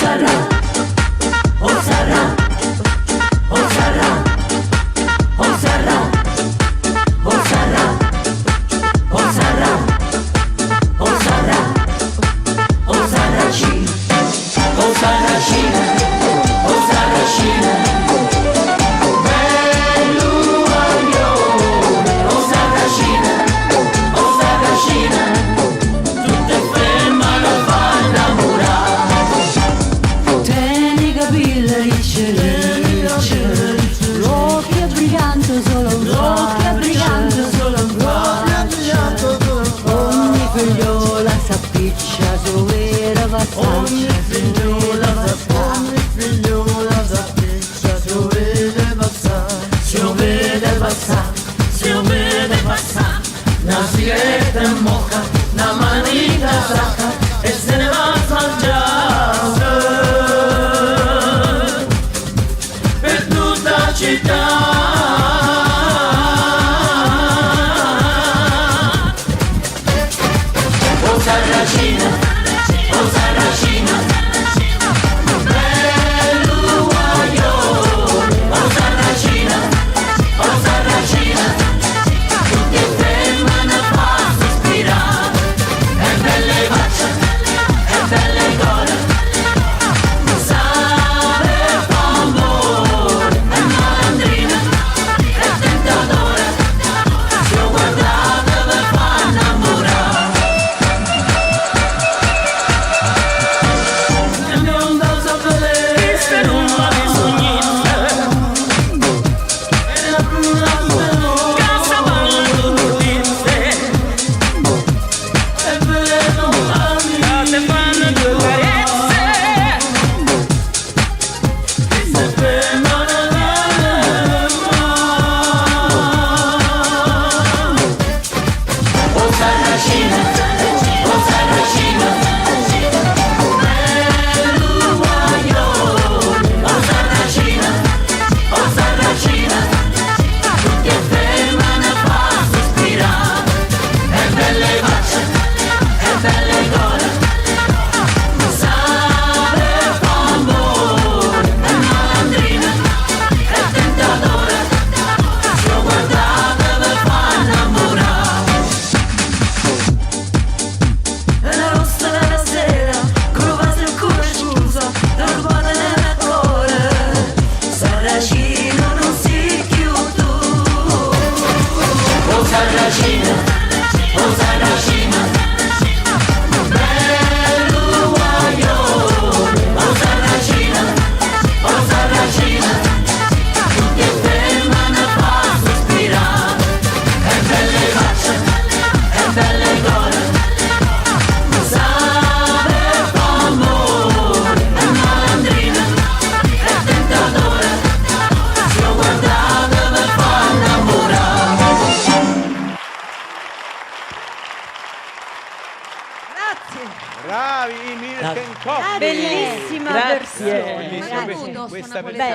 sarà, o sarà, o sarà, o sarà, o sarà, o sarà, o sarà, o sarracina, o sarracina, o sarracina, bell'uaglione, o sarracina, tutte femmine fanno innamorare. Tieni capilla ricce, l'occhio brillante solo un ogni figliola s'appiccia su vera passaggia, ogni figliola s'appiccia su vede passare, si vede passare, una sigaretta in bocca, una manita sacca e se ne va a mangiare per tutta la città. O sarracina, o sarracina, bell'uaglione, o sarracina, tutte femmine fa sospirare, e belle facce, e belle gore, sape fa amore, e malandrina, e tentatore, se lo guardate vi fa innamorare. E bionda sapere, queste non la bisognista, e la bruna casa vanno nordiste, e vedo amiche te fanno due carezze, e se fermano o sarracina, o sarracina, bell'uaglione, o sarracina, tutte femmine fa sospirare, e belle facce, e belle gore, sape fa amore, e malandrina, e tentatore, se lo guardate vi fa innamorare. E la rossa della sera, con lo vaso il cuore scusa, la rubata nel cuore, sarracino non si chiude. O sarracina, bell'uaglione, o sarracina, tutte femmine fa sospirare, e belle facce, e belle gore, sape fa amore, e malandrina, e tentatore, se lo guardate vi fa innamorare. Bravi, Milk and Coffee. Bellissima Grazie. versione. Bellissima Ragazzi, questa bella.